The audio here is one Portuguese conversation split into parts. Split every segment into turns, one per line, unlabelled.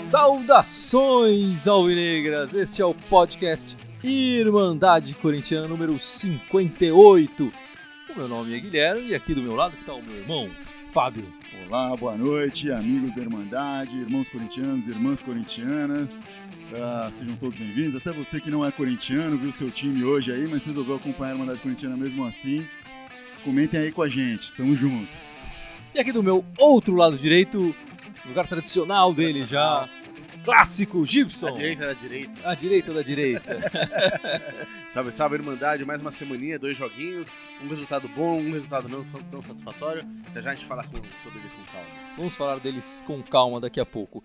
Saudações alvinegras, este é o podcast Irmandade Corintiana número 58. O meu nome é Guilherme e aqui do meu lado está o meu irmão, Fábio.
Olá, boa noite, amigos da Irmandade, irmãos corintianos, irmãs corintianas. Sejam todos bem-vindos. Até você que não é corintiano, viu seu time hoje aí, mas resolveu acompanhar a Irmandade Corintiana mesmo assim, comentem aí com a gente, estamos juntos.
E aqui do meu outro lado direito, lugar tradicional dele já, clássico, Gibson.
A direita da direita.
A direita da direita.
Salve, salve, Irmandade. Mais uma semaninha, 2 joguinhos. Um resultado bom, um resultado não tão satisfatório. Já a gente fala sobre eles com calma.
Vamos falar deles com calma daqui a pouco.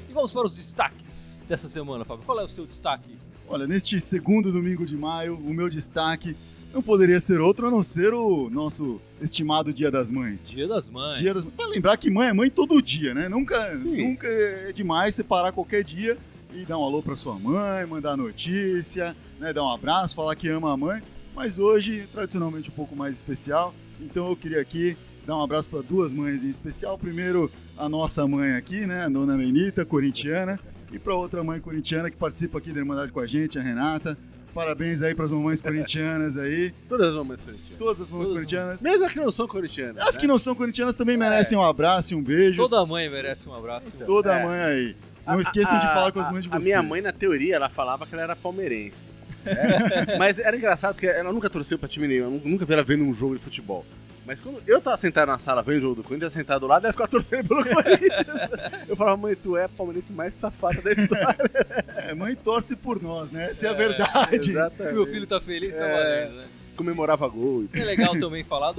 E vamos para os destaques dessa semana, Fábio. Qual é o seu destaque?
Olha, neste segundo domingo de maio, o meu destaque não poderia ser outro a não ser o nosso estimado Dia das Mães.
Dia das Mães.
Pra lembrar que mãe é mãe todo dia, né? Nunca é demais você parar qualquer dia e dar um alô pra sua mãe, mandar notícia, né? Dar um abraço, falar que ama a mãe. Mas hoje, tradicionalmente um pouco mais especial, então eu queria aqui dar um abraço para 2 mães em especial. Primeiro, a nossa mãe aqui, né? A dona Lenita, corintiana. E para outra mãe corintiana que participa aqui da Irmandade com a gente, a Renata. Parabéns aí para as mamães corintianas aí.
Todas as mamães corintianas.
Todas as mamães corintianas.
Mesmo as que não são corintianas.
As que não são corintianas também merecem um abraço e um beijo.
Toda mãe merece um abraço.
Então, toda mãe aí. Não esqueçam de falar com as mães de vocês.
A minha mãe, na teoria, ela falava que ela era palmeirense. Mas era engraçado porque ela nunca torceu pra time nenhum. Eu nunca vi ela vendo um jogo de futebol. Mas quando eu tava sentado na sala vendo o jogo do Corinthians, sentado do lado, ela ficava torcendo pelo Corinthians. Eu falava, mãe, tu é a palmeirense mais safada da história.
Mãe torce por nós, né? Essa é a verdade.
Se meu filho tá feliz, tá valendo, né?
Comemorava gol.
É legal também falar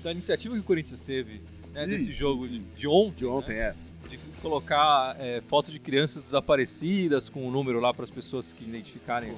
da iniciativa que o Corinthians teve, né, desse jogo de ontem.
De ontem,
né? De colocar foto de crianças desaparecidas com o número lá para as pessoas que identificarem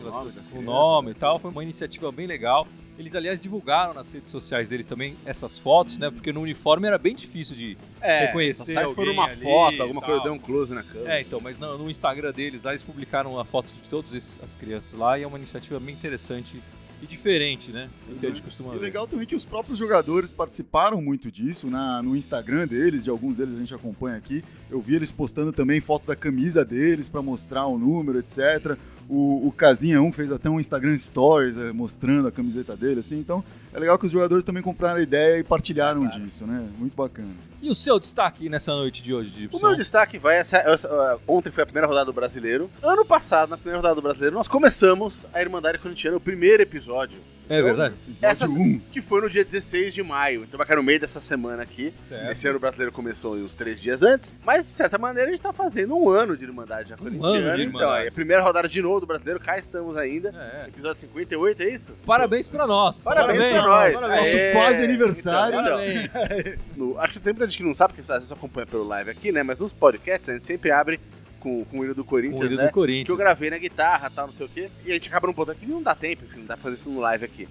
o nome e tal. Foi uma iniciativa bem legal. Eles, aliás, divulgaram nas redes sociais deles também essas fotos, né? Porque no uniforme era bem difícil de reconhecer alguém.
Se for uma foto, alguma coisa, deu um close na câmera.
Então, mas no Instagram deles, lá eles publicaram a foto de todas as crianças lá e é uma iniciativa bem interessante e diferente, né? Do que a gente costuma ver.
E legal também que os próprios jogadores participaram muito disso no Instagram deles, de alguns deles a gente acompanha aqui. Eu vi eles postando também foto da camisa deles para mostrar o número, etc. O Casinha 1 fez até um Instagram Stories mostrando a camiseta dele, assim. Então é legal que os jogadores também compraram a ideia e partilharam disso, né? Muito bacana.
E o seu destaque nessa noite de hoje, Gibson?
O meu destaque vai... Ontem foi a primeira rodada do Brasileiro. Ano passado, na primeira rodada do Brasileiro, nós começamos a Irmandade Corintiana, o primeiro episódio.
É verdade?
Que foi no dia 16 de maio. Então vai cair no meio dessa semana aqui.
Certo.
Esse ano brasileiro começou uns 3 dias antes. Mas, de certa maneira, a gente tá fazendo um ano de Irmandade Corintiana. Então, é a primeira rodada de novo do brasileiro. Cá estamos ainda. Episódio 58, é isso?
Parabéns pra nós.
Parabéns pra nós.
Nosso quase aniversário.
Então, acho que tem muita gente que não sabe, porque às vezes acompanha pelo live aqui, né? Mas nos podcasts a gente sempre abre com o hino do Corinthians, né? Que eu gravei na guitarra, tal, não sei o quê. E a gente acaba num ponto aqui, não dá tempo, enfim, não dá pra fazer isso no live aqui.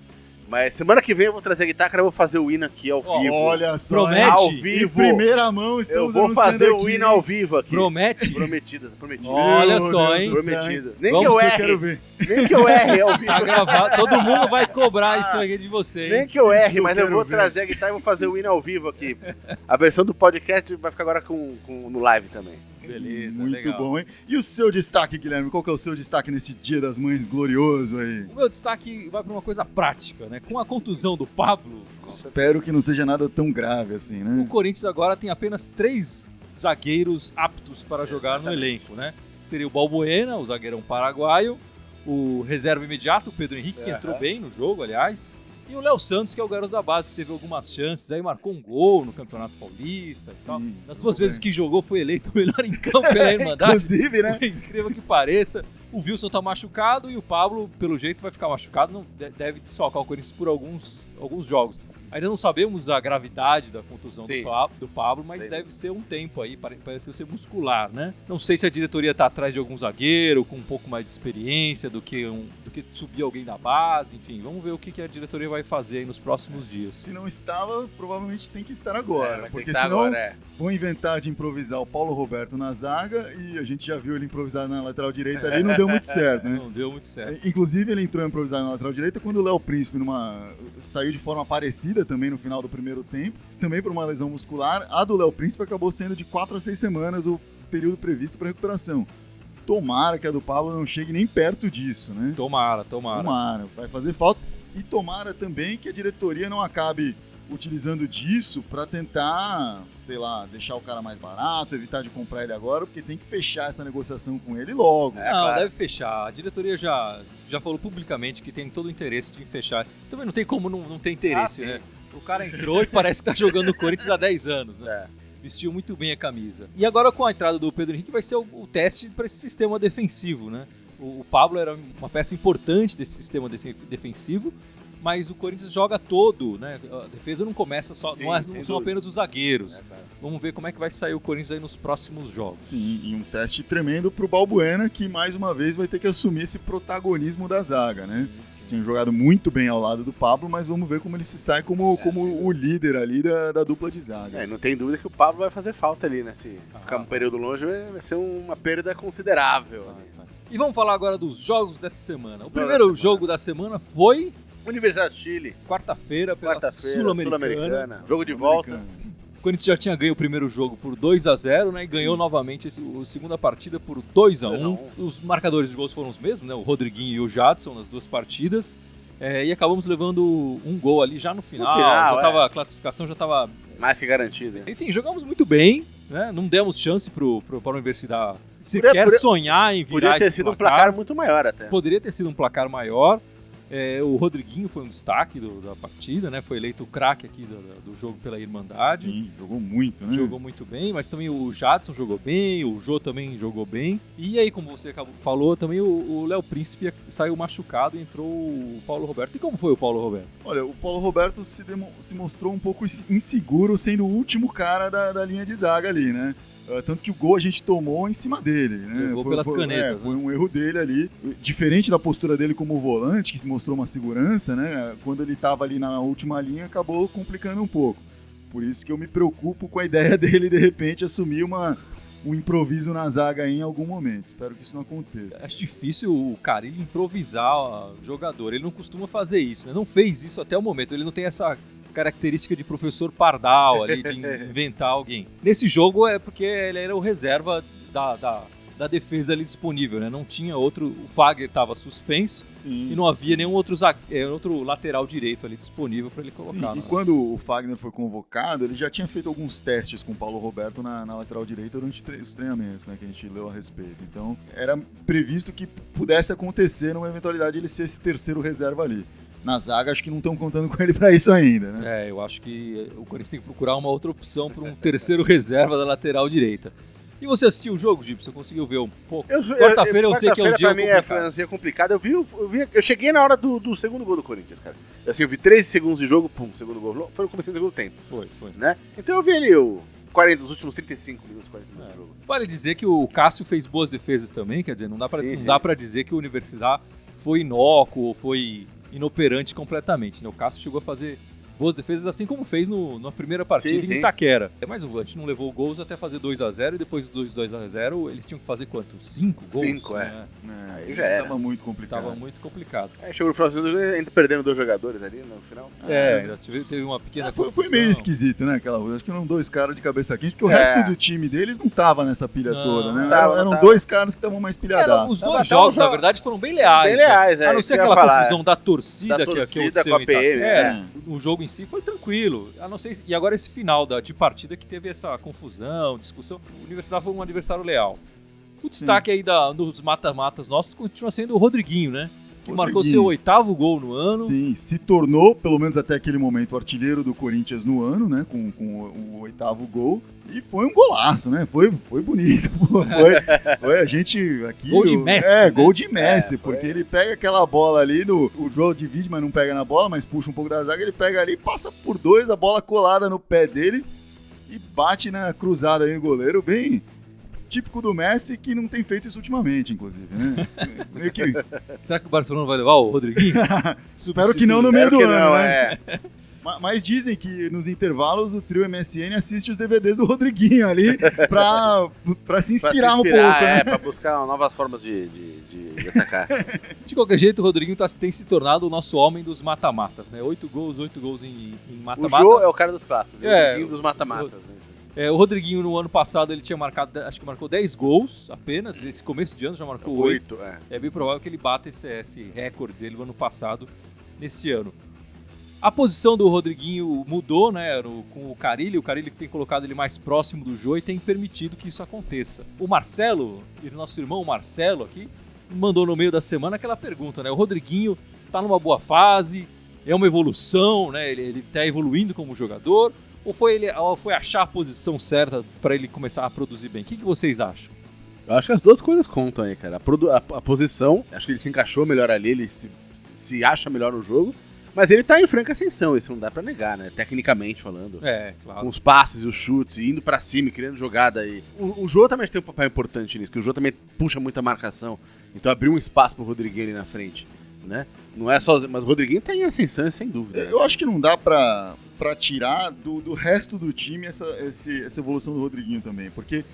Mas semana que vem eu vou trazer a guitarra, eu vou fazer o hino aqui ao vivo.
Olha só,
promete?
Ao vivo.
Em primeira mão, estamos
eu vou fazer
aqui.
o hino ao vivo aqui.
Promete?
Prometido.
Olha só, hein?
Prometido.
Nem que eu erre
ao vivo.
Tá gravado, todo mundo vai cobrar isso aqui de você, hein?
Nem que eu erre, mas eu vou trazer a guitarra e vou fazer o hino ao vivo aqui. A versão do podcast vai ficar agora no live também.
Beleza,
muito
legal.
bom, hein? E o seu destaque, Guilherme? Qual que é o seu destaque nesse Dia das Mães glorioso aí?
O meu destaque vai para uma coisa prática, né? Com a contusão do Pablo...
Espero que não seja nada tão grave assim, né?
O Corinthians agora tem apenas 3 zagueiros aptos para jogar no elenco, né? Seria o Balbuena, o zagueirão paraguaio, o reserva imediato, o Pedro Henrique, que entrou bem no jogo, aliás, e o Léo Santos, que é o garoto da base, que teve algumas chances, aí marcou um gol no Campeonato Paulista e tal. Nas 2 vezes que jogou, foi eleito o melhor em campo pela Irmandade.
Inclusive, né?
Por incrível que pareça. O Wilson tá machucado e o Pablo, pelo jeito, vai ficar machucado. Não deve desfalcar o Corinthians por alguns jogos. Ainda não sabemos a gravidade da contusão do Pablo, mas deve ser um tempo aí, parece ser muscular, né? Não sei se a diretoria tá atrás de algum zagueiro com um pouco mais de experiência do que porque subir alguém da base, enfim, vamos ver o que a diretoria vai fazer aí nos próximos dias.
Se não estava, provavelmente tem que estar agora, porque
senão
agora, vão inventar de improvisar o Paulo Roberto na zaga e a gente já viu ele improvisar na lateral direita ali, não deu muito certo, né?
Não deu muito certo.
Inclusive ele entrou improvisado na lateral direita quando o Léo Príncipe saiu de forma parecida também no final do primeiro tempo, também por uma lesão muscular. A do Léo Príncipe acabou sendo de 4 a 6 semanas o período previsto para recuperação. Tomara que a do Pablo não chegue nem perto disso, né?
Tomara.
Vai fazer falta. E tomara também que a diretoria não acabe utilizando disso para tentar, sei lá, deixar o cara mais barato, evitar de comprar ele agora, porque tem que fechar essa negociação com ele logo.
Não, claro. Deve fechar. A diretoria já falou publicamente que tem todo o interesse de fechar. Também não tem como não ter interesse, né? O cara entrou e parece que tá jogando no Corinthians há 10 anos, né? Vestiu muito bem a camisa. E agora com a entrada do Pedro Henrique vai ser o teste para esse sistema defensivo, né? O Pablo era uma peça importante desse sistema defensivo, mas o Corinthians joga todo, né? A defesa não começa só, não são apenas os zagueiros. Vamos ver como é que vai sair o Corinthians aí nos próximos jogos.
Sim, e um teste tremendo pro Balbuena, que mais uma vez vai ter que assumir esse protagonismo da zaga, né? Tinha jogado muito bem ao lado do Pablo, mas vamos ver como ele se sai como o líder ali da dupla de zaga.
Não tem dúvida que o Pablo vai fazer falta ali, né? Se ficar um período longe, vai ser uma perda considerável.
E vamos falar agora dos jogos dessa semana. O primeiro jogo da semana foi...
Universidade do Chile.
Quarta-feira, pela Sul-Americana.
Jogo de volta.
O Corinthians já tinha ganho o primeiro jogo por 2-0, né? E ganhou novamente a segunda partida por 2-1. Os marcadores de gols foram os mesmos, né? O Rodriguinho e o Jadson nas duas partidas. E acabamos levando um gol ali já no final. A classificação já estava...
mais que garantida.
Enfim, jogamos muito bem, né? Não demos chance para a Universidade sequer sonhar em virar esse placar.
Poderia ter sido um placar muito maior até.
Poderia ter sido um placar maior. O Rodriguinho foi um destaque da partida, né? Foi eleito o craque aqui do jogo pela Irmandade.
Sim, jogou muito, né?
Jogou muito bem, mas também o Jadson jogou bem, o Jô também jogou bem. E aí, como você falou, também o Léo Príncipe saiu machucado e entrou o Paulo Roberto. E como foi o Paulo Roberto?
Olha, o Paulo Roberto se mostrou um pouco inseguro, sendo o último cara da linha de zaga ali, né? Tanto que o gol a gente tomou em cima dele, né?
Foi pelas canetas.
Foi um erro dele ali. Diferente da postura dele como volante, que se mostrou uma segurança, né? Quando ele estava ali na última linha, acabou complicando um pouco. Por isso que eu me preocupo com a ideia dele, de repente, assumir um improviso na zaga em algum momento. Espero que isso não aconteça.
Acho difícil o Carille improvisar o jogador. Ele não costuma fazer isso, né? Não fez isso até o momento. Ele não tem essa característica de professor Pardal ali, de inventar alguém. Nesse jogo é porque ele era o reserva da defesa ali disponível, né? Não tinha outro, o Fagner estava suspenso e não havia nenhum outro lateral direito ali disponível para ele colocar.
Sim, e quando o Fagner foi convocado, ele já tinha feito alguns testes com o Paulo Roberto na lateral direita durante os treinamentos, né, que a gente leu a respeito. Então, era previsto que pudesse acontecer numa eventualidade de ele ser esse terceiro reserva ali. Na zaga, acho que não estão contando com ele para isso ainda, né?
Eu acho que o Corinthians tem que procurar uma outra opção para um terceiro reserva da lateral direita. E você assistiu o jogo, Gibson? Você conseguiu ver um pouco? Quarta-feira eu sei que é um dia complicado.
Foi um dia complicado. Eu cheguei na hora do segundo gol do Corinthians, cara. Assim, eu vi 13 segundos de jogo, segundo gol. Foi no começo do segundo tempo.
Foi.
Né? Então eu vi ali os últimos 35 minutos, 40 minutos do jogo.
Vale dizer que o Cássio fez boas defesas também, quer dizer, não dá pra dizer que o Universidade foi inócuo, foi inoperante completamente, né? O Cássio chegou a fazer boas defesas, assim como fez na primeira partida em Itaquera. Mas o Vante não levou gols até fazer 2-0 e depois dos 2-0 eles tinham que fazer quanto? 5 gols?
5,
Aí já era. Tava muito complicado.
Chegou no final do jogo, ainda perdendo 2 jogadores ali no final.
Teve uma pequena
foi meio esquisito, né, aquela rua. Acho que eram 2 caras de cabeça quente, porque o resto do time deles não tava nessa pilha toda, né? Eram 2 caras que estavam mais pilhadaços.
Os 2 jogos, na verdade, foram bem leais. A não ser aquela confusão da torcida que aconteceu
com a PM.
O jogo em si foi tranquilo. A não ser, e agora esse final de partida que teve essa confusão, discussão. O Universidade foi um adversário leal. O destaque aí dos mata-matas nossos continua sendo o Rodriguinho, né? Que marcou seu 8º gol no ano.
Sim, se tornou, pelo menos até aquele momento, o artilheiro do Corinthians no ano, né? Com o 8º gol. E foi um golaço, né? Foi bonito. Foi a gente aqui...
Gol de Messi.
Gol de Messi, porque ele pega aquela bola ali, o João divide, mas não pega na bola, mas puxa um pouco da zaga, ele pega ali, passa por 2, a bola colada no pé dele e bate na cruzada aí no goleiro, bem típico do Messi, que não tem feito isso ultimamente, inclusive, né? Meio que...
Será que o Barcelona vai levar o Rodriguinho?
Espero que não no meio do ano,
não,
né? Mas dizem que nos intervalos o trio MSN assiste os DVDs do Rodriguinho ali pra se inspirar um pouco, né?
Pra buscar novas formas de atacar.
De qualquer jeito, o Rodriguinho tem se tornado o nosso homem dos mata-matas, né? 8 gols em mata-mata.
O Jô é o cara dos clássicos, o
É,
Rodriguinho dos mata-matas. Né?
O Rodriguinho, no ano passado, ele tinha marcado, acho que marcou 10 gols apenas. Esse começo de ano já marcou 8. É bem provável que ele bata esse recorde dele no ano passado, nesse ano. A posição do Rodriguinho mudou, né, com o Carille que tem colocado ele mais próximo do Jô e tem permitido que isso aconteça. O Marcelo, nosso irmão Marcelo aqui, mandou no meio da semana aquela pergunta, né, o Rodriguinho tá numa boa fase, é uma evolução, né, ele tá evoluindo como jogador, ou foi achar a posição certa para ele começar a produzir bem? O que vocês acham?
Eu acho que as duas coisas contam aí, cara. A posição, acho que ele se encaixou melhor ali, ele se acha melhor no jogo. Mas ele tá em franca ascensão, isso não dá pra negar, né? Tecnicamente falando.
Claro.
Com os passes, os chutes, indo pra cima, criando jogada aí. O Jô também tem um papel importante nisso, que o Jô também puxa muita marcação. Então abriu um espaço pro Rodriguinho ali na frente, né? Não é só... Mas o Rodriguinho tá em ascensão, sem dúvida.
Eu acho que não dá pra tirar do resto do time essa evolução do Rodriguinho também, porque...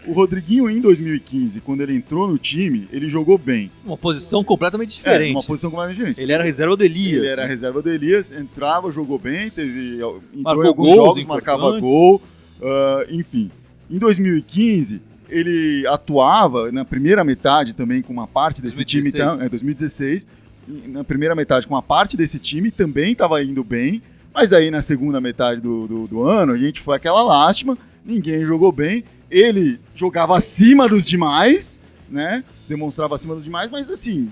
O Rodriguinho, em 2015, quando ele entrou no time, ele jogou bem.
Uma posição completamente diferente.
Uma posição completamente diferente.
Ele era reserva do Elias.
Ele era reserva do Elias, entrava, jogou bem, entrou
Marcou
em alguns
gols
jogos, marcava gol, enfim. Em 2015, ele atuava na primeira metade também com uma parte desse
2016.
time. 2016. Na primeira metade com uma parte desse time também estava indo bem, mas aí na segunda metade do ano, a gente foi aquela lástima, ninguém jogou bem. Ele jogava acima dos demais, né? Demonstrava acima dos demais, mas assim,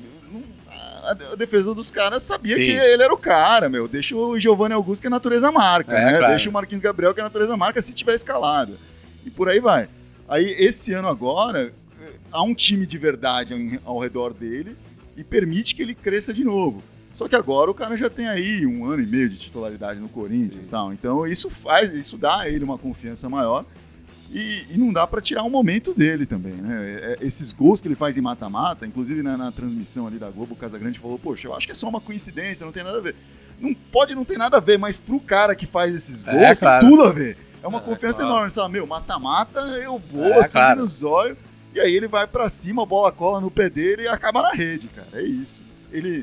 a defesa dos caras sabia que ele era o cara, meu. Deixa o Giovanni Augusto que a natureza marca, né?
Claro.
Deixa o Marquinhos Gabriel que a natureza marca se tiver escalado. E por aí vai. Aí, esse ano agora, há um time de verdade ao redor dele e permite que ele cresça de novo. Só que agora o cara já tem aí 1 ano e meio de titularidade no Corinthians e tal. Então isso dá a ele uma confiança maior. E não dá pra tirar um momento dele também, né? Esses gols que ele faz em mata-mata, inclusive na transmissão ali da Globo, o Casagrande falou, poxa, eu acho que é só uma coincidência, não tem nada a ver. Não ter nada a ver, mas pro cara que faz esses gols, tem tudo a ver. É uma confiança enorme, sabe? Mata-mata, eu vou assim nos olhos, e aí ele vai pra cima, a bola cola no pé dele e acaba na rede, cara, é isso.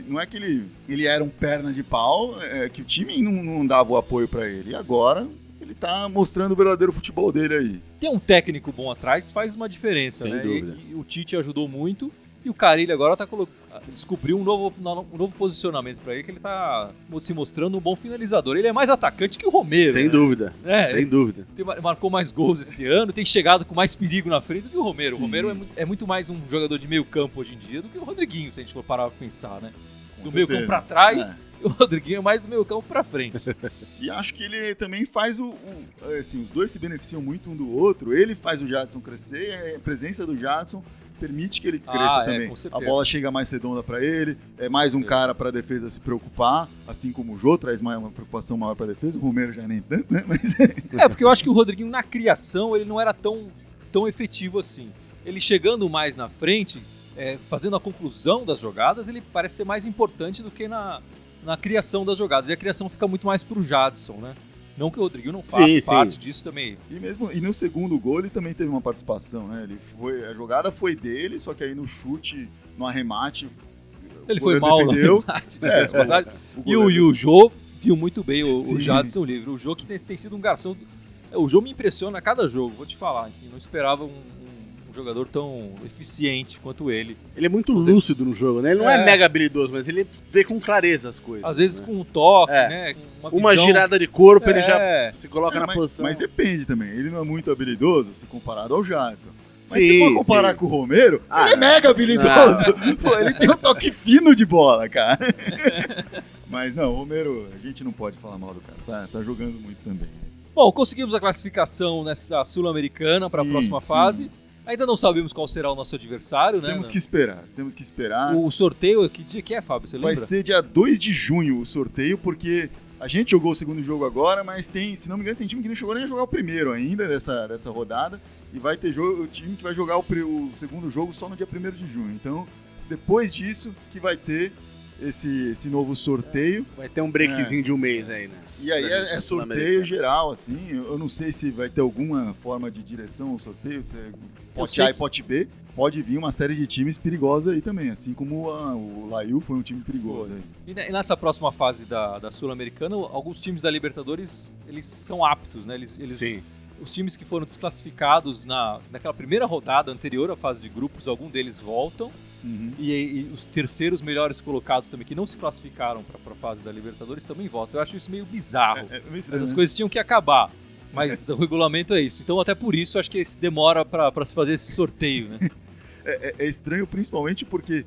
Não é que ele era um perna de pau, que o time não dava o apoio pra ele, e agora... Ele tá mostrando o verdadeiro futebol dele aí.
Tem um técnico bom atrás, faz uma diferença,
sem
né?
dúvida.
E o Tite ajudou muito. E o Carille agora descobriu um novo posicionamento pra ele, que ele tá se mostrando um bom finalizador. Ele é mais atacante que o Romero.
Sem dúvida. Sem dúvida.
Marcou mais gols esse ano, tem chegado com mais perigo na frente do que o Romero.
Sim.
O Romero é muito mais um jogador de meio campo hoje em dia do que o Rodriguinho, se a gente for parar pra pensar, né? Do meio campo pra trás, o Rodriguinho é mais do meio campo pra frente.
E acho que ele também faz assim, os dois se beneficiam muito um do outro. Ele faz o Jadson crescer, a presença do Jadson permite que ele cresça também.
Com
a
certeza.
bola chega mais redonda pra ele, é mais um cara pra defesa se preocupar, assim como o Jô traz uma preocupação maior pra defesa, o Romero já nem tanto, né? Mas...
porque eu acho que o Rodriguinho na criação ele não era tão efetivo assim. Ele chegando mais na frente, fazendo a conclusão das jogadas, ele parece ser mais importante do que na criação das jogadas. E a criação fica muito mais pro Jadson, né? Não que o Rodriguinho não faça parte disso também.
E no segundo gol ele também teve uma participação, né? A jogada foi dele, só que aí no chute, no arremate,
ele foi mal no arremate, E o Jô viu muito bem o Jadson livre. O Jô que tem sido um garçom. O Jô me impressiona a cada jogo, vou te falar. Não esperava um jogador tão eficiente quanto ele.
Ele é muito lúcido no jogo, né? Ele não é mega habilidoso, mas ele vê com clareza as coisas.
Às vezes com um toque, né? Com
uma girada de corpo, ele já se coloca na posição.
Mas depende também. Ele não é muito habilidoso se comparado ao Jadson. Mas se for comparar com o Romero, ele é mega habilidoso. Pô, ele tem um toque fino de bola, cara. Mas não, o Romero, a gente não pode falar mal do cara. Tá jogando muito também.
Bom, conseguimos a classificação nessa Sul-Americana para a próxima fase. Ainda não sabemos qual será o nosso adversário, né?
Temos que esperar.
O sorteio, que dia que é, Fábio? Você lembra?
Vai ser dia 2 de junho o sorteio, porque a gente jogou o segundo jogo agora, mas se não me engano, tem time que não chegou nem a jogar o primeiro ainda dessa rodada. E vai ter o time que vai jogar o segundo jogo só no dia 1º de junho. Então, depois disso, que vai ter esse novo sorteio.
Vai ter um breakzinho de um mês aí, né?
E aí é sorteio geral, assim. Eu não sei se vai ter alguma forma de direção ao sorteio, se é pote A e pote B. Pode vir uma série de times perigosos aí também, assim como o Laú foi um time perigoso aí.
E nessa próxima fase da Sul-Americana, alguns times da Libertadores, eles são aptos, né?
Sim.
Os times que foram desclassificados naquela primeira rodada anterior à fase de grupos, algum deles voltam.
Uhum.
E os terceiros melhores colocados também, que não se classificaram para a fase da Libertadores, também voltam. Eu acho isso meio bizarro.
Meio estranho,
Essas
né?
coisas tinham que acabar. Mas o regulamento é isso. Então, até por isso, acho que demora para se fazer esse sorteio, né?
É estranho, principalmente porque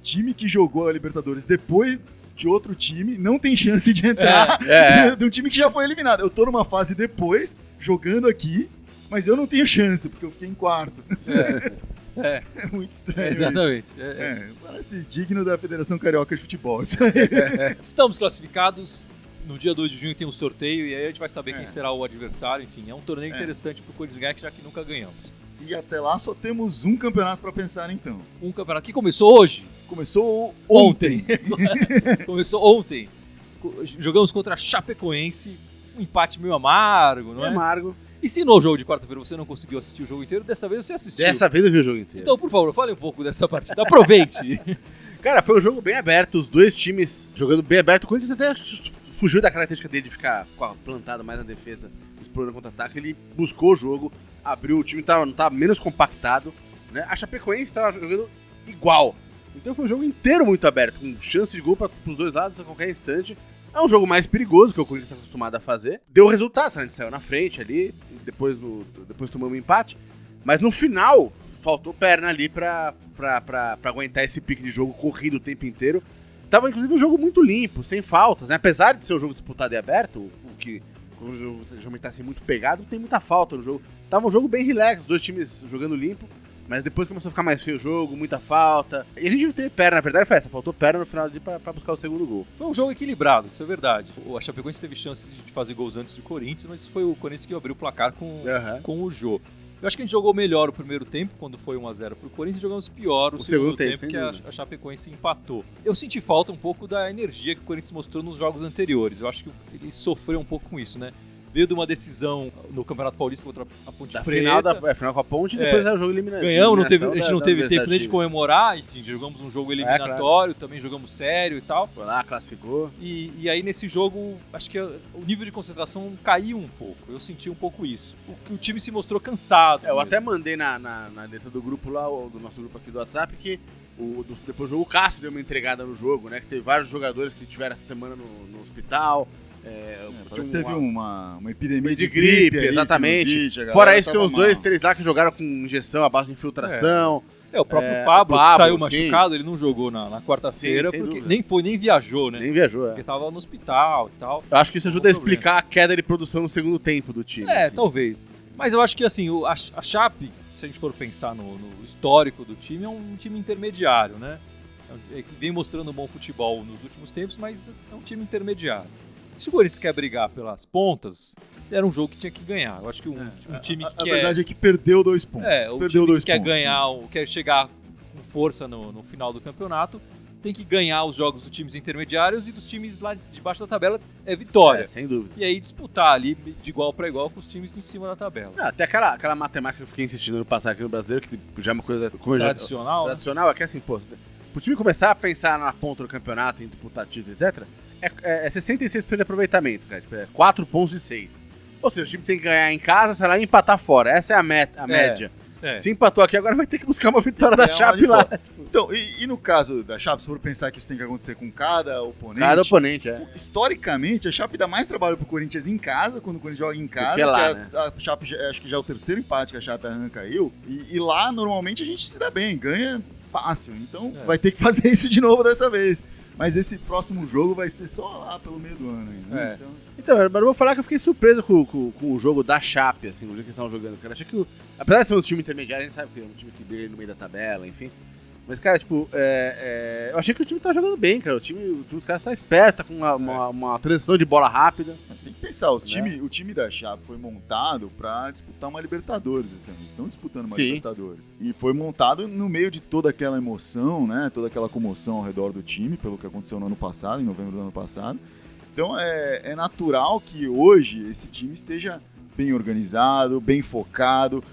time que jogou a Libertadores depois de outro time não tem chance de entrar de um time que já foi eliminado. Eu tô numa fase depois, jogando aqui, mas eu não tenho chance, porque eu fiquei em quarto. É muito estranho.
Exatamente.
Parece digno da Federação Carioca de Futebol. Isso aí.
Estamos classificados. No dia 2 de junho tem um sorteio e aí a gente vai saber quem será o adversário. Enfim, é um torneio interessante pro Corinthians ganhar, já que nunca ganhamos.
E até lá só temos um campeonato para pensar, então.
Um campeonato que começou hoje.
Começou ontem.
Começou ontem. Jogamos contra a Chapecoense. Um empate meio amargo, não é?
Amargo.
E se no jogo de quarta-feira você não conseguiu assistir o jogo inteiro, dessa vez você assistiu.
Dessa vez eu vi o jogo inteiro.
Então, por favor, fale um pouco dessa partida. Aproveite.
Cara, foi um jogo bem aberto. Os dois times jogando bem aberto. O Corinthians até fugiu da característica dele de ficar plantado mais na defesa, explorando contra-ataque. Ele buscou o jogo, abriu, o time não tava menos compactado, né? A Chapecoense estava jogando igual. Então foi um jogo inteiro muito aberto, com chance de gol para os dois lados a qualquer instante. É um jogo mais perigoso que o Corinthians está acostumado a fazer. Deu resultado, a gente saiu na frente ali, depois tomamos um empate. Mas no final, faltou perna ali para aguentar esse pique de jogo corrido o tempo inteiro. Tava, inclusive, um jogo muito limpo, sem faltas, né? Apesar de ser um jogo disputado e aberto, o que quando o jogo geralmente tá assim, muito pegado, tem muita falta no jogo. Tava um jogo bem relax, os dois times jogando limpo, mas depois começou a ficar mais feio o jogo, muita falta. E a gente não teve perna, na verdade foi essa, faltou perna no final pra buscar o segundo gol.
Foi um jogo equilibrado, isso é verdade. A Chapecoense teve chance de fazer gols antes do Corinthians, mas foi o Corinthians que abriu o placar com o Jô. Eu acho que a gente jogou melhor o primeiro tempo, quando foi 1-0 pro Corinthians, e jogamos pior o segundo tempo, que a Chapecoense empatou. Eu senti falta um pouco da energia que o Corinthians mostrou nos jogos anteriores. Eu acho que ele sofreu um pouco com isso, né? Veio de uma decisão no Campeonato Paulista contra a Ponte Preta.
Final com a Ponte e depois é o jogo eliminado.
Ganhamos, a gente não teve tempo nem de comemorar, enfim, jogamos um jogo eliminatório, também jogamos sério e tal.
Foi lá, classificou.
E aí nesse jogo, acho que o nível de concentração caiu um pouco, eu senti um pouco isso. O time se mostrou cansado.
Eu até mandei na letra do grupo lá, do nosso grupo aqui do WhatsApp, que depois do jogo o Cássio deu uma entregada no jogo, né, que teve vários jogadores que tiveram essa semana no hospital.
Parece que teve uma epidemia de
gripe,
ali,
exatamente.
sinusite,
Fora isso, tem uns 2, 3 lá que jogaram com injeção à base de infiltração.
O próprio Pablo, que saiu machucado, ele não jogou na quarta-feira, porque nem viajou, né?
Nem viajou,
porque tava no hospital e tal.
Eu acho que isso ajuda a explicar a queda de produção no segundo tempo do time.
Assim. Talvez. Mas eu acho que, assim, a Chape, se a gente for pensar no histórico do time, é um time intermediário, né? Vem mostrando bom futebol nos últimos tempos, mas é um time intermediário. Se o Corinthians quer brigar pelas pontas, era um jogo que tinha que ganhar. Eu acho que um time que quer...
A verdade é que perdeu 2 pontos.
O time que quer ganhar, quer chegar com força no final do campeonato, tem que ganhar os jogos dos times intermediários e dos times lá debaixo da tabela é vitória.
Sem dúvida.
E aí disputar ali de igual para igual com os times em cima da tabela.
Até aquela matemática que eu fiquei insistindo no passar aqui no brasileiro, que já é uma coisa
tradicional.
Tradicional, é que assim, pro time começar a pensar na ponta do campeonato, em disputar título, etc., é 66% de aproveitamento, cara. Tipo, 4 pontos de 6. Ou seja, o time tem que ganhar em casa, sei lá, e empatar fora. Essa é a média. Se empatou aqui agora, vai ter que buscar uma vitória da Chape lá.
Então, e no caso da Chape, se for pensar que isso tem que acontecer com cada oponente...
Cada oponente,
Historicamente, a Chape dá mais trabalho pro Corinthians em casa, quando o Corinthians joga em casa.
Lá,
né? A Chape, acho que já é o terceiro empate que a Chape arranca caiu. E lá, normalmente, a gente se dá bem, ganha fácil. Então, vai ter que fazer isso de novo dessa vez. Mas esse próximo jogo vai ser só lá pelo meio do ano ainda. Né?
Então, mas eu vou falar que eu fiquei surpreso com o jogo da Chape, assim, o jogo que eles estavam jogando. Cara, achei que, apesar de ser um time intermediário, a gente sabe que é um time que briga no meio da tabela, enfim. Mas, cara, tipo, eu achei que o time tava jogando bem, cara. O time dos caras tá esperto, tá com uma transição de bola rápida.
Tem que pensar, o time da Chape foi montado pra disputar uma Libertadores esse ano. Eles estão disputando uma Libertadores. E foi montado no meio de toda aquela emoção, né? Toda aquela comoção ao redor do time, pelo que aconteceu no ano passado, em novembro do ano passado. Então é natural que hoje esse time esteja bem organizado, bem focado,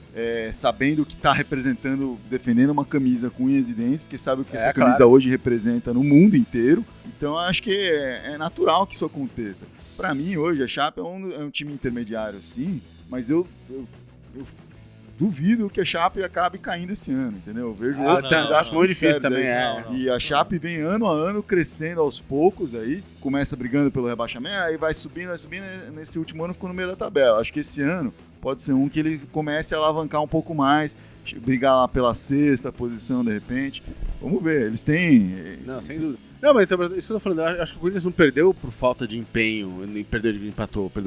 sabendo que está representando, defendendo uma camisa com unhas e dentes, porque sabe o que essa camisa hoje representa no mundo inteiro. Então acho que é natural que isso aconteça. Para mim, hoje, a Chape é um time intermediário, sim, mas eu duvido que a Chape acabe caindo esse ano, entendeu? Eu vejo outros candidatos muito difícil também. E a Chape vem ano a ano crescendo aos poucos aí, começa brigando pelo rebaixamento, aí vai subindo, nesse último ano ficou no meio da tabela. Acho que esse ano pode ser um que ele comece a alavancar um pouco mais, brigar lá pela sexta posição de repente. Vamos ver, eles têm...
Não, sem dúvida. Não, mas então, isso que eu tô falando, eu acho que o Corinthians não perdeu por falta de empenho, perdeu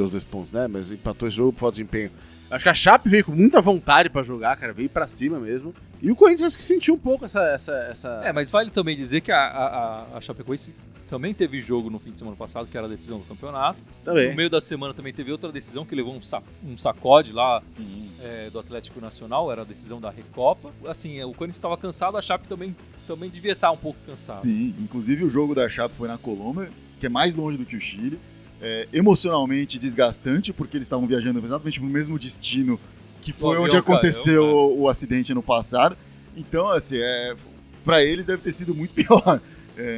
os 2 pontos, né? Mas empatou esse jogo por falta de empenho. Acho que a Chape veio com muita vontade pra jogar, cara, veio pra cima mesmo. E o Corinthians que sentiu um pouco essa...
mas vale também dizer que a Chapecoense também teve jogo no fim de semana passado, que era a decisão do campeonato.
Também.
No meio da semana também teve outra decisão, que levou um sacode lá do Atlético Nacional, era a decisão da Recopa. Assim, o Corinthians estava cansado, a Chape também devia estar um pouco cansado.
Sim, inclusive o jogo da Chape foi na Colômbia, que é mais longe do que o Chile. Emocionalmente desgastante, porque eles estavam viajando exatamente pro mesmo destino que foi onde aconteceu o acidente no passado. Então, assim, para eles deve ter sido muito pior.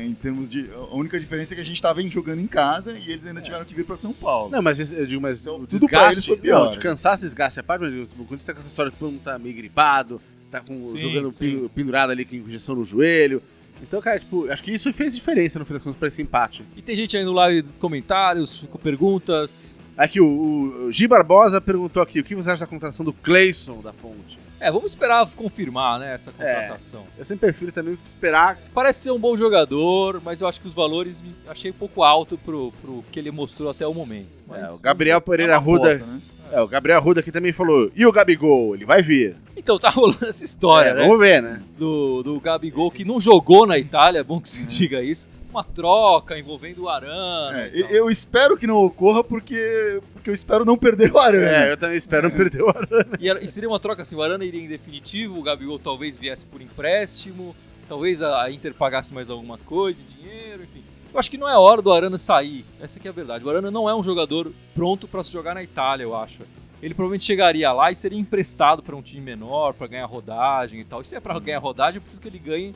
Em termos de... A única diferença é que a gente estava jogando em casa e eles ainda tiveram que vir para São Paulo.
Não, mas eu digo, então, o
tudo
desgaste...
pra eles foi pior.
Não, de cansaço, desgaste a parte, mas quando você tá com essa história de todo mundo tá meio gripado, tá jogando pendurado ali com injeção no joelho... Então, cara, tipo, acho que isso fez diferença no fim das contas pra esse empate.
E tem gente aí no live, comentários, com perguntas.
Aqui, o Gi Barbosa perguntou aqui, o que você acha da contratação do Cleison da Ponte?
Vamos esperar confirmar, né, essa contratação.
Eu sempre prefiro também esperar.
Parece ser um bom jogador, mas eu acho que os valores achei um pouco alto pro que ele mostrou até o momento. Mas,
o Gabriel Pereira Arruda... Né? O Gabriel Arruda aqui também falou, e o Gabigol, ele vai vir?
Então, tá rolando essa história, né?
Vamos ver, né?
Do Gabigol, que não jogou na Itália, é bom que se diga isso. Uma troca envolvendo o Arana.
Eu espero que não ocorra, porque eu espero não perder o Arana.
Eu também espero não perder o Arana.
E seria uma troca assim, o Arana iria em definitivo, o Gabigol talvez viesse por empréstimo, talvez a Inter pagasse mais alguma coisa, dinheiro, enfim. Eu acho que não é hora do Arana sair, essa que é a verdade. O Arana não é um jogador pronto para se jogar na Itália, eu acho. Ele provavelmente chegaria lá e seria emprestado para um time menor, para ganhar rodagem e tal. E se é para ganhar rodagem, é porque ele ganhe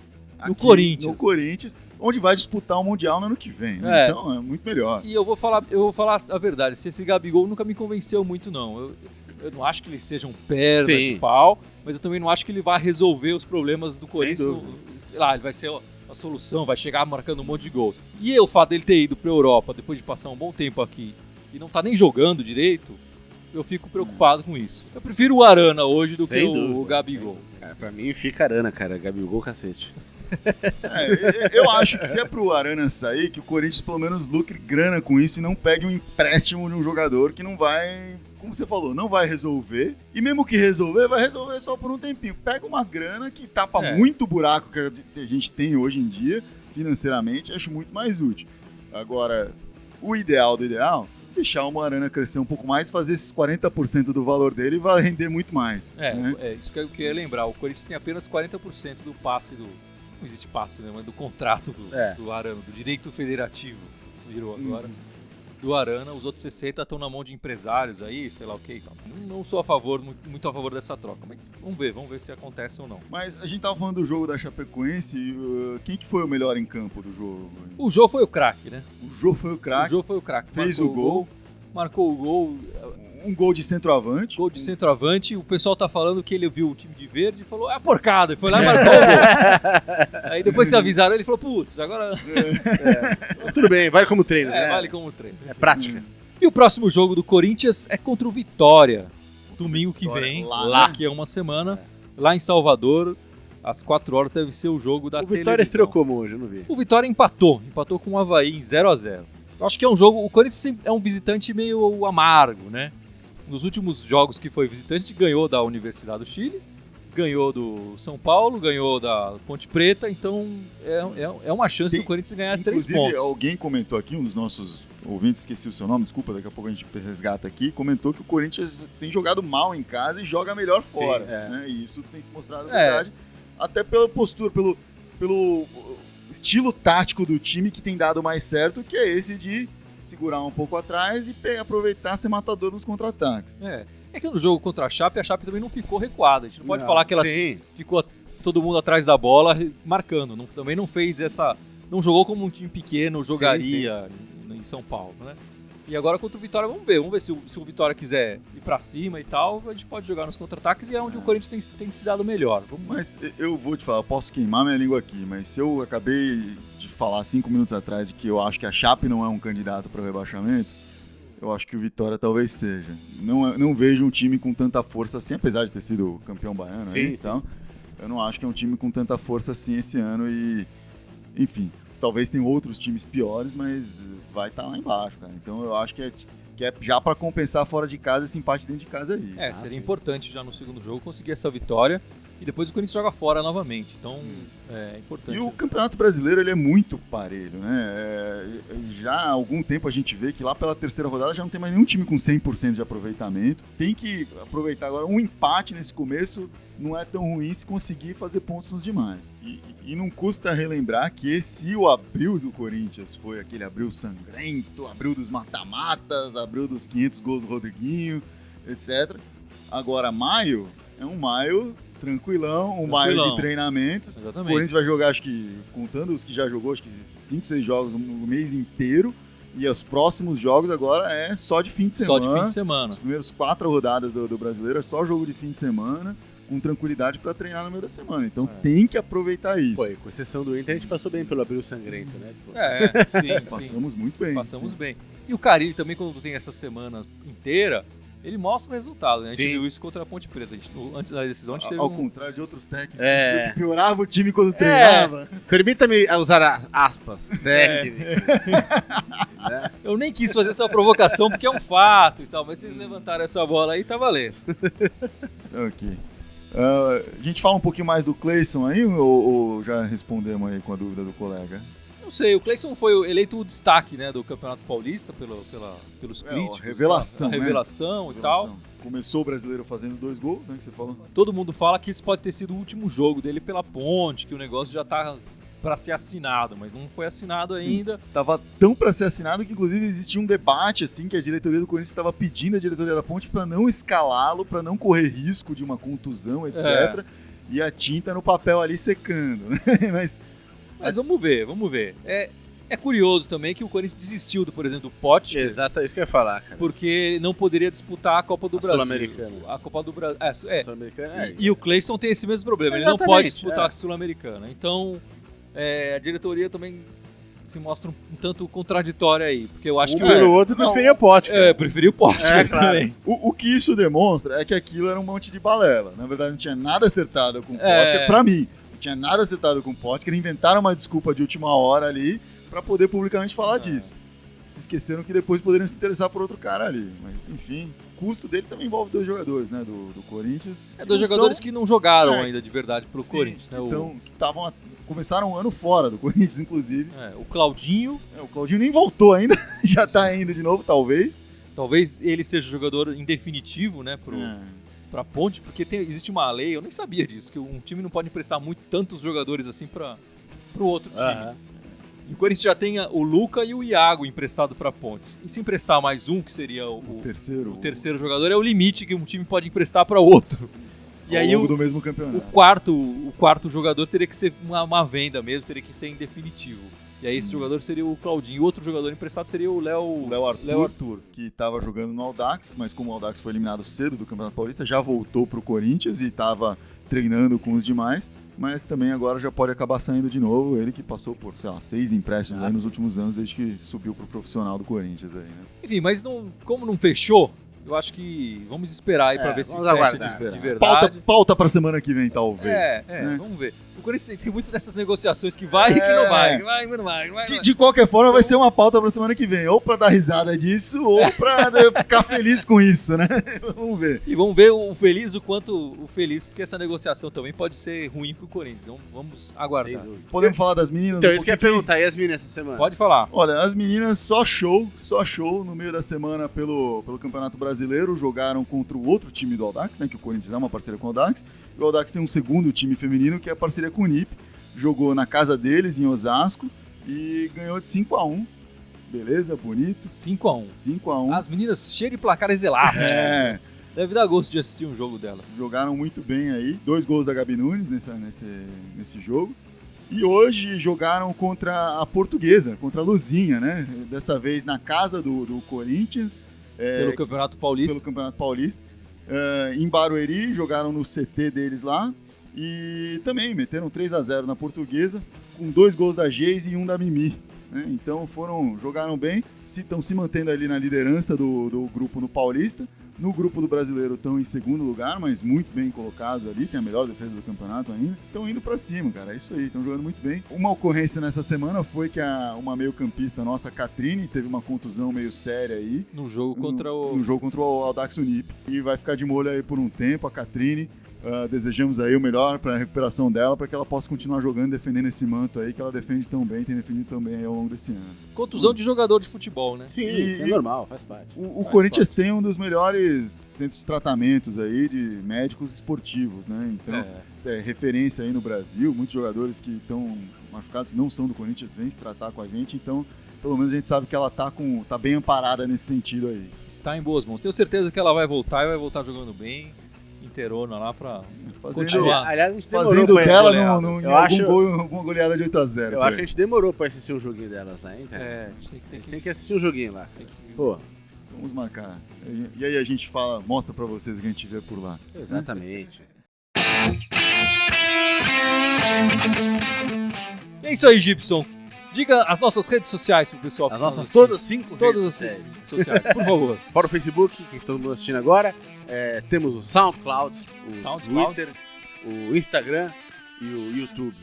no Corinthians.
No Corinthians, onde vai disputar o Mundial no ano que vem, né? Então é muito melhor.
E eu vou falar a verdade, esse Gabigol nunca me convenceu muito, não. Eu não acho que ele seja um perna de pau, mas eu também não acho que ele vai resolver os problemas do Corinthians. Sei lá, ele vai ser a solução, vai chegar marcando um monte de gols. E o fato dele ter ido pra Europa, depois de passar um bom tempo aqui, e não tá nem jogando direito, eu fico preocupado com isso. Eu prefiro o Arana hoje do que o Gabigol.
Cara, pra mim fica Arana, cara. Gabigol, cacete.
Eu acho que se é pro Arana sair, que o Corinthians pelo menos lucre grana com isso e não pegue um empréstimo de um jogador que não vai, como você falou, não vai resolver. E mesmo que resolver, vai resolver só por um tempinho. Pega uma grana que tapa muito buraco que a gente tem hoje em dia, financeiramente, acho muito mais útil. Agora, o ideal do ideal, deixar o Arana crescer um pouco mais, fazer esses 40% do valor dele e vai render muito mais.
Isso que eu queria lembrar. O Corinthians tem apenas 40% do passe não existe passe, né? Mas do contrato do Arana, do direito federativo virou agora. Do Arana, os outros 60 estão na mão de empresários aí, sei lá o que. Não sou muito a favor dessa troca, mas vamos ver se acontece ou não.
Mas a gente tava falando do jogo da Chapecoense, quem que foi o melhor em campo do jogo?
O Jô foi o craque, né?
O Jô foi o craque.
Fez o gol. Marcou o gol.
Um gol de centroavante.
Gol de centroavante. O pessoal tá falando que ele viu o time de verde e falou, porcada. E foi lá e marcou o gol. Aí depois se avisaram, ele falou, putz, agora...
Tudo bem, vale como treino, né?
Vale como treino.
É prática.
E o próximo jogo do Corinthians é contra o Vitória. Domingo que vem,
lá,
que é uma semana, lá em Salvador. às 4 horas deve ser o jogo da televisão.
O Vitória estreou como hoje, eu não vi.
O Vitória empatou com o Avaí em 0-0. Eu acho que é um jogo, o Corinthians é um visitante meio amargo, né? Nos últimos jogos que foi visitante, ganhou da Universidade do Chile, ganhou do São Paulo, ganhou da Ponte Preta, então é uma chance do Corinthians ganhar 3 pontos.
Inclusive, alguém comentou aqui, um dos nossos ouvintes, esqueci o seu nome, desculpa, daqui a pouco a gente resgata aqui, comentou que o Corinthians tem jogado mal em casa e joga melhor fora.
Sim,
né? E isso tem se mostrado verdade, até pela postura, pelo estilo tático do time que tem dado mais certo, que é esse de segurar um pouco atrás e aproveitar ser matador nos contra-ataques.
É que no jogo contra a Chape também não ficou recuada. A gente não pode falar que ela ficou todo mundo atrás da bola marcando. Também não fez essa... Não jogou como um time pequeno jogaria em São Paulo, né? E agora contra o Vitória, vamos ver se o Vitória quiser ir pra cima e tal, a gente pode jogar nos contra-ataques e é onde o Corinthians tem se dado melhor.
Mas eu vou te falar, eu posso queimar minha língua aqui, mas se eu acabei de falar 5 minutos atrás de que eu acho que a Chape não é um candidato para o rebaixamento, eu acho que o Vitória talvez seja. Não vejo um time com tanta força assim, apesar de ter sido campeão baiano. Então, eu não acho que é um time com tanta força assim esse ano e, enfim, talvez tenha outros times piores, mas vai estar lá embaixo, cara. Então eu acho que é já para compensar fora de casa esse empate dentro de casa aí.
Seria importante já no segundo jogo conseguir essa vitória e depois o Corinthians joga fora novamente. Então é importante.
E o Campeonato Brasileiro ele é muito parelho, né? Já há algum tempo a gente vê que lá pela terceira rodada já não tem mais nenhum time com 100% de aproveitamento. Tem que aproveitar agora um empate nesse começo. Não é tão ruim se conseguir fazer pontos nos demais. E não custa relembrar que se o abril do Corinthians foi aquele abril sangrento, abril dos mata-matas, abril dos 500 gols do Rodriguinho, etc. Agora maio é um maio tranquilão, maio de treinamentos.
Exatamente.
O Corinthians vai jogar, acho que, contando os que já jogou, acho que 5, 6 jogos no mês inteiro. E os próximos jogos agora é só de fim de semana.
Só de fim de semana.
Os primeiros 4 rodadas do Brasileiro é só jogo de fim de semana, com tranquilidade para treinar no meio da semana. Então tem que aproveitar isso.
Pô, com exceção do Inter, a gente passou bem pelo abril sangrento, né?
Sim.
Passamos muito bem.
Passamos bem. E o Carille também, quando tem essa semana inteira, ele mostra o resultado, né? A gente viu isso contra a Ponte Preta. Antes da decisão, a gente teve
Ao contrário de outros técnicos, que piorava o time quando treinava.
Permita-me usar aspas. Técnico.
Eu nem quis fazer essa provocação porque é um fato e tal, mas vocês levantaram essa bola aí, tá valendo.
Ok. A gente fala um pouquinho mais do Cleison aí ou já respondemos aí com a dúvida do colega?
Não sei, o Cleison foi eleito o destaque, né, do Campeonato Paulista pelos críticos.
Revelação,
né? Revelação e tal.
Começou o Brasileiro fazendo 2 gols, né, que você falou.
Todo mundo fala que isso pode ter sido o último jogo dele pela Ponte, que o negócio já tá para ser assinado, mas não foi assinado ainda.
Tava tão para ser assinado que inclusive existia um debate assim que a diretoria do Corinthians estava pedindo à diretoria da Ponte para não escalá-lo, para não correr risco de uma contusão, etc. E a tinta no papel ali secando, né?
Mas vamos ver. É curioso também que o Corinthians desistiu, por exemplo, do Potker.
Exato, isso que eu ia falar, cara.
Porque ele não poderia disputar a Copa do Brasil.
Sul-Americana.
A Copa do Brasil.
Sul-Americana,
E o Cleison tem esse mesmo problema, ele não pode disputar a Sul-Americana. Então, a diretoria também se mostra um tanto contraditória aí, porque eu acho que
o outro preferia o Potker.
Preferia o Potker também.
O que isso demonstra é que aquilo era um monte de balela. Na verdade, não tinha nada acertado com o Potker, pra mim. Não tinha nada acertado com o Potker, inventaram uma desculpa de última hora ali pra poder publicamente falar disso. Se esqueceram que depois poderiam se interessar por outro cara ali. Mas, enfim, o custo dele também envolve 2 jogadores, né, do Corinthians.
2 jogadores que não jogaram ainda de verdade pro Corinthians. Né,
então, que começaram um ano fora do Corinthians, inclusive.
O Claudinho.
O Claudinho nem voltou ainda, já tá indo de novo, talvez.
Talvez ele seja o jogador em definitivo, né, pra Ponte, porque existe uma lei, eu nem sabia disso, que um time não pode emprestar tantos jogadores assim pro outro time. E o Corinthians já tem o Luca e o Iago emprestado para Pontes. E se emprestar mais um, que seria o terceiro jogador, é o limite que um time pode emprestar para outro. E aí
do mesmo campeonato.
O quarto jogador teria que ser uma venda mesmo, teria que ser em definitivo. E aí esse jogador seria o Claudinho. E o outro jogador emprestado seria o Léo Arthur,
que estava jogando no Audax, mas como o Audax foi eliminado cedo do Campeonato Paulista, já voltou pro Corinthians e estava treinando com os demais. Mas também agora já pode acabar saindo de novo. Ele que passou por, 6 empréstimos aí nos últimos anos, desde que subiu pro profissional do Corinthians aí, né?
Enfim, mas como não fechou Eu acho que vamos esperar aí pra ver se
vamos
fecha
aguardar.
de verdade.
Pauta pra semana que vem, talvez. né?
Vamos ver. O Corinthians tem muito dessas negociações que vai e que não vai. Que vai, mas não vai.
De qualquer forma, vai ser uma pauta pra semana que vem. Ou pra dar risada disso, ou pra ficar feliz com isso, né? Vamos ver.
E vamos ver o feliz, o quanto o feliz, porque essa negociação também pode ser ruim pro Corinthians. Então vamos aguardar.
Podemos falar das meninas?
Então, isso que eu ia perguntar, e as meninas essa semana?
Pode falar.
Olha, as meninas só show no meio da semana pelo Campeonato Brasileiro, jogaram contra o outro time do Audax, né, que o Corinthians é uma parceria com o Audax, e o Audax tem um segundo time feminino, que é a parceria com o NIP, jogou na casa deles, em Osasco, e ganhou de 5-1, beleza, bonito.
5-1.
5-1.
As meninas cheias de placares elásticos.
É,
Deve dar gosto de assistir um jogo delas.
jogaram muito bem aí, 2 gols da Gabi Nunes nesse jogo. E hoje jogaram contra a Portuguesa, contra a Luzinha, né? Dessa vez na casa do Corinthians.
Pelo Campeonato Paulista.
Pelo Campeonato Paulista. Em Barueri, jogaram no CT deles lá. E também meteram 3-0 na Portuguesa, com 2 gols da Geise e 1 da Mimi. Né? Então jogaram bem, estão se mantendo ali na liderança do grupo no Paulista. No grupo do Brasileiro estão em segundo lugar, mas muito bem colocados ali, tem a melhor defesa do campeonato ainda. Estão indo pra cima, cara, é isso aí, estão jogando muito bem. Uma ocorrência nessa semana foi que uma meio-campista nossa, Catrine, teve uma contusão meio séria aí.
No jogo contra
o Audax Unip. E vai ficar de molho aí por um tempo, a Catrine. Desejamos aí o melhor para a recuperação dela, para que ela possa continuar jogando, defendendo esse manto aí, que ela defende tão bem, tem defendido tão bem aí ao longo desse ano.
Contusão de jogador de futebol, né?
Sim, isso é normal, faz parte.
O Corinthians tem um dos melhores centros de tratamentos aí de médicos esportivos, né? Então, é referência aí no Brasil, muitos jogadores que estão machucados, que não são do Corinthians, vêm se tratar com a gente, então pelo menos a gente sabe que ela tá bem amparada nesse sentido aí.
Está em boas mãos. Tenho certeza que ela vai voltar e vai voltar jogando bem. Inteirona lá pra continuar.
Aliás, a gente demorou
fazendo dela
goleada.
alguma goleada de 8-0.
Eu acho que a gente demorou pra assistir um joguinho delas lá, hein, cara?
A gente
tem que assistir um joguinho lá. Pô.
Vamos marcar. E aí a gente mostra pra vocês o que a gente vê por lá.
Exatamente.
É isso aí, Gibson. Diga as nossas redes sociais pro pessoal.
As nossas todas 5
todas as redes sociais, por favor.
Fora o Facebook, que todo mundo assistindo agora. Temos o SoundCloud, Twitter, o Instagram e o YouTube.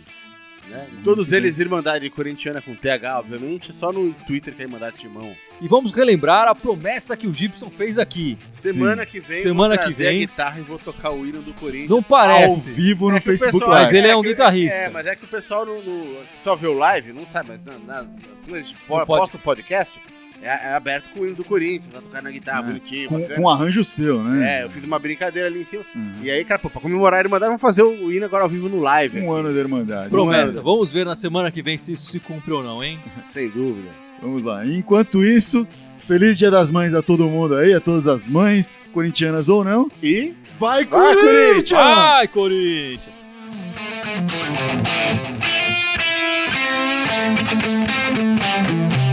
Né? Todos eles Irmandade Corintiana com TH, obviamente, só no Twitter que é Irmandade Timão.
E vamos relembrar a promessa que o Gibson fez aqui.
Semana que vem
eu vou
trazer a guitarra e vou tocar o hino do Corinthians.
Não parece.
Ao vivo no Facebook
pessoal,
Live.
Mas ele é um guitarrista.
Mas é que o pessoal que só vê o live não sabe, mas quando a gente posta o podcast, é aberto com o hino do Corinthians, vai tocar na guitarra, bonitinho,
com arranjo seu, né?
Eu fiz uma brincadeira ali em cima. E aí, cara, pra comemorar a Irmandade, vamos fazer o hino agora ao vivo no live.
Um ano da Irmandade.
Promessa. Vamos ver na semana que vem se isso se cumpre ou não, hein?
Sem dúvida.
Vamos lá. Enquanto isso, feliz Dia das Mães a todo mundo aí, a todas as mães, corintianas ou não.
E
vai Corinthians!
Vai, Corinthians!
Thank you.